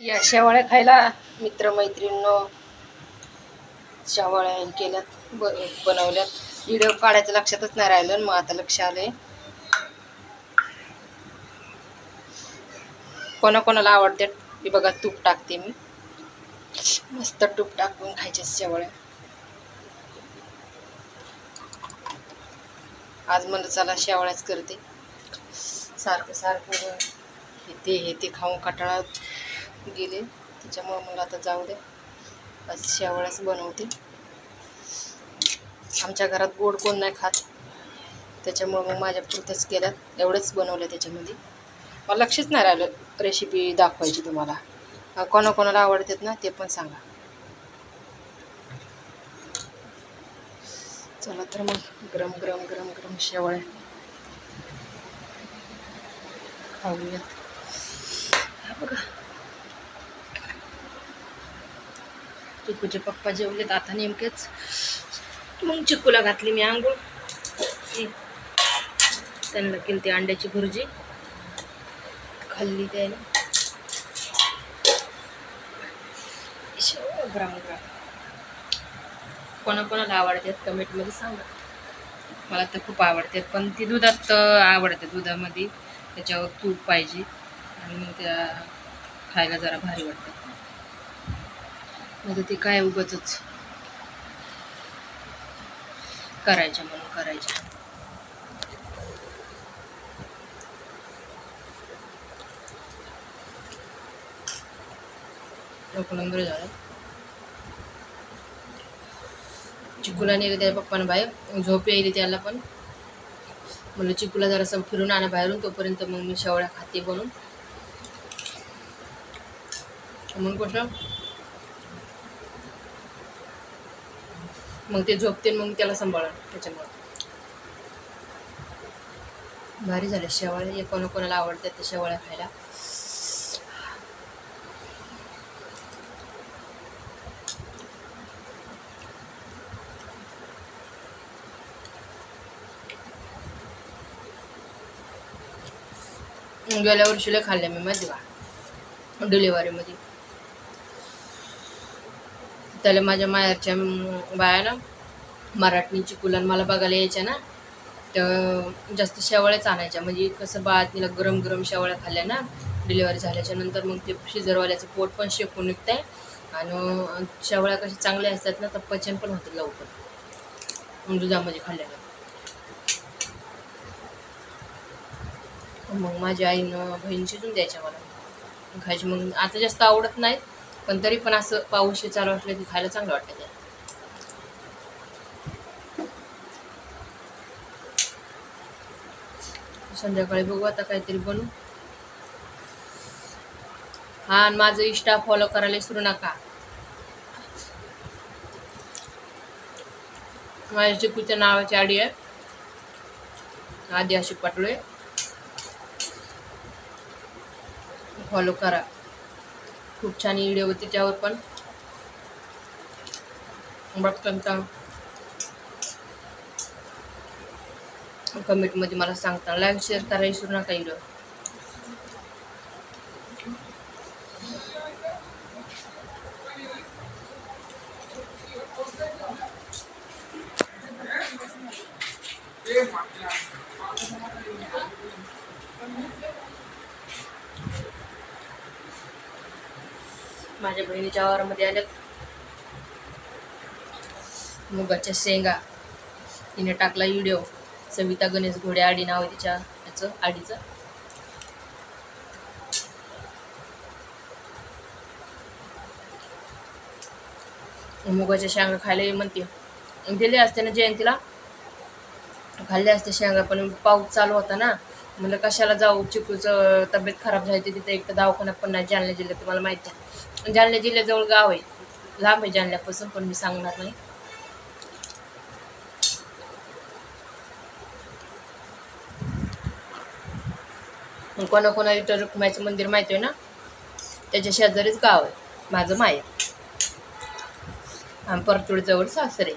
या शेवाळ्या खायला मित्रमैत्रिणींनो शेवाळ्या केल्यात बनवल्यात. व्हिडिओ काढायचं लक्षातच नाही राहिलं, मग आता लक्ष आलंय. कोणाकोणाला आवडतात हे बघा. तूप टाकते मी, मस्त तूप टाकून खायचे शेवाळ्या. आज म्हणलं चला शेवाळ्याच करते. सारखं सारखं हे ते खाऊन कंटाळा गेले, त्याच्यामुळे मला आता जाऊ दे, आज शेवाळ्याच बनवते. आमच्या घरात गोड कोण नाही खात, त्याच्यामुळे मग माझ्या पुरतच केल्यात. एवढंच बनवलं त्याच्यामध्ये. मला लक्षच नाही राहिलं रेसिपी दाखवायची तुम्हाला. कोणाकोणाला आवडतात ना ते पण सांगा. चला तर मग गरम गरम गरम गरम शेवाळ्या खाऊयात. बघा, चिकूचे पप्पा जेवलेत आता नेमकेच. मग चिकूला घातली मी आंघोळ. त्यांना केली ती अंड्याची भुर्जी, खाल्ली त्याने. गरम गरम. कोणाकोणाला आवडतात कमेंटमध्ये सांगा. मला तर खूप आवडतात, पण ती दुधात आवडते. दुधामध्ये त्याच्यावर तूप पाहिजे आणि मग त्या खायला जरा भारी वाटतात. म्हणजे ते काय उगाचच करायच्या म्हणून करायच्या. एक नंबर झालं. चिकूला नेलं त्या पप्पानं बाहेर, झोप यायली त्याला पण. म्हणलं चिकूला जरासं फिरून आणा बाहेरून, तोपर्यंत मग मी शेवळ्या खाते बनून. मग कसं मग ते झोपते, मग त्याला सांभाळा. त्याच्यामुळे भारी झालं शेवाळ्या. कोणाकोणाला आवडतात ते शेवाळ्या खायला. गेल्या वर्षीला खाल्ल्या मी माहिती का, डिलिव्हरीमध्ये. त्याला माझ्या माहेरच्या बाया ना मराठी चिकूला मला बघायला यायच्या ना, तर जास्त शेवाळ्याच आणायच्या. म्हणजे कसं बा तिला गरम गरम शेवाळ्या खाल्ल्या ना डिलिव्हरी झाल्याच्या नंतर, मग ते शिजरवाल्याचं पोट पण शेकून निघतंय आणि शेवाळ्या कशा चांगल्या असतात ना, तर पचन पण होतं लवकर दुधामध्ये खाल्ल्यानं. मग माझ्या आईनं बहीण शिजून द्यायच्या मला खायची. मग आता जास्त आवडत नाहीत, पण तरी पण असं पाऊस चालू असलं की खायला चांगलं वाटतं. संध्याकाळी बघू आता काहीतरी बनवू. हा, आणि माझं इंस्टा फॉलो करायला विसरू नका. माझ्या चिकूच्या नावाची आडी आहे, आधी अशी पाटोळे. फॉलो करा, खूप छान व्हिडिओ होते त्यावर पण बघता. कमेंटमध्ये मला सांगता. लाईक शेअर करायला विसरू नका व्हिडिओ. माझ्या बहिणीच्या आवारामध्ये आल्यात मुगाच्या शेंगा. तिने टाकला व्हिडिओ. सविता गणेश घोडे आडी नाव आहे तिच्या याचं आडीचं. मुगाच्या शेंगा खायला ये म्हणते. दिले असते ना जयंतीला, खाल्ले असते शेंगा, पण पाऊस चालू होता ना. म्हणलं कशाला जाऊ, चिकूचं तब्येत खराब झाली. तिथे एक तर दवाखाना पण नाही जालना जिल्ह्यात, तुम्हाला माहिती आहे. जालना जिल्ह्याजवळ गाव आहे, लांब आहे जालन्यापासून, पण मी सांगणार नाही. कोणाकोणा इथं रुक्माईचं मंदिर माहिती आहे ना, त्याच्या शेजारीच गाव आहे माझं माहेर. परतूरजवळ सासरे.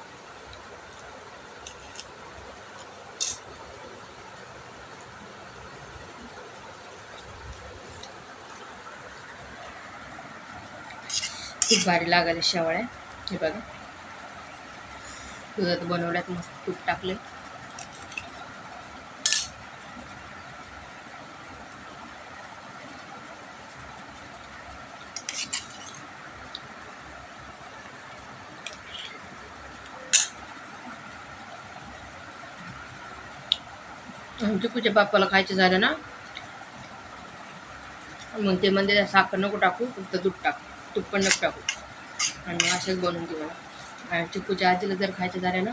खूप भारी लागायला शेवळ्या. हे बघा दुधात बनवल्यात, मस्त तूप टाकले. चिकूच्या बाप्पाला खायचे झालं ना मग ते म्हणजे साखर नको टाकू, फक्त दूध टाक, तूप पण नको टाकू, आणि असेच बनवून दे मला. आणि चिकूच्या आजीला जर खायचे झाले ना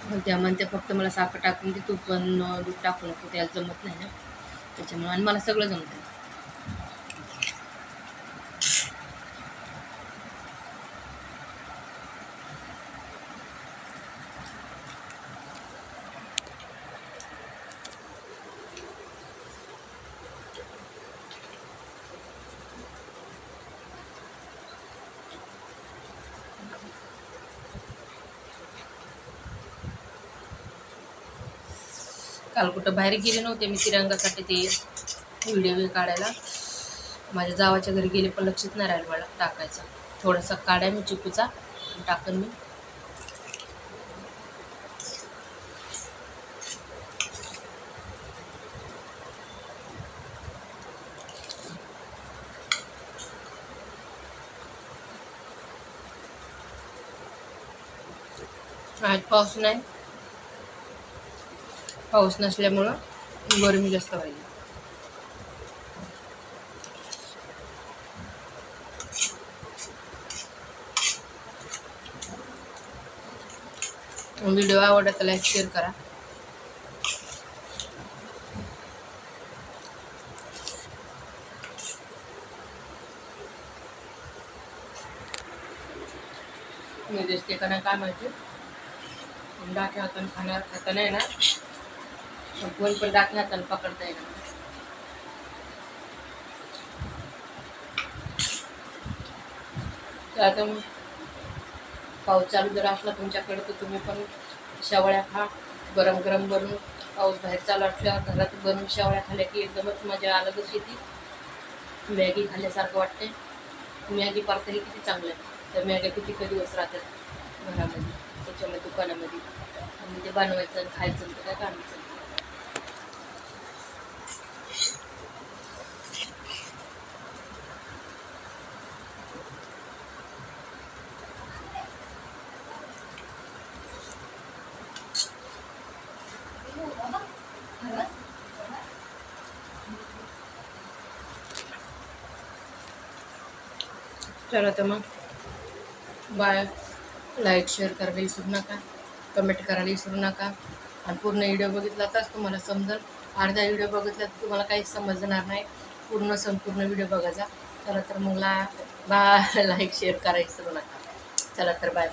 मग त्या म्हणते फक्त मला साखर टाकून ते, तूप पण दूध टाकू नको, त्याला जमत नाही ना त्याच्यामुळे. आणि मला सगळं जमतं. काल कुठं बाहेर गेले नव्हते मी तिरंगासाठी ते व्हिडिओ काढायला. माझ्या जावाच्या घरी गेले पण लक्षात नाही राहिलं मला टाकायचं. थोडासा काढाय मी चिकूचा, टाकन मी. आज पाऊस नाही, पाऊस नसल्यामुळं गरमी जास्त व्हायली. व्हिडिओ आवडला तर लाईक शेअर करा. मी दिसते का नाही काय माहिती, डाक्या हाताने खाणार खाता नाही ना, कोण पण डाक्या हाताने पकडता येणार. तर आता मग पाऊस चालू जर असला तुमच्याकडे तर तुम्ही पण शेवळ्या खा, गरम गरम बनवून. पाऊस बाहेर चालू असल्यावर घरात बनवून शेवळ्या खाल्ल्या की एकदमच मजा अलगच येते. मॅगी खाल्ल्यासारखं वाटते. मॅगी पार्क हे किती चांगलं आहे, तर मॅगी किती दिवस राहतात घरामध्ये, त्याच्यामध्ये दुकानामध्ये, आणि ते बनवायचं आणि खायचं तर काय कामाचं. चला तर मग बाय. लाईक शेअर करायला विसरू नका, कमेंट करायला विसरू नका. आणि पूर्ण व्हिडिओ बघितला तरच तुम्हाला समजेल. अर्धा व्हिडिओ बघितला तर तुम्हाला काहीच समजणार नाही, पूर्ण संपूर्ण व्हिडिओ बघायचा. चला तर मग लाईक शेअर करायला विसरू नका. चला तर बाय.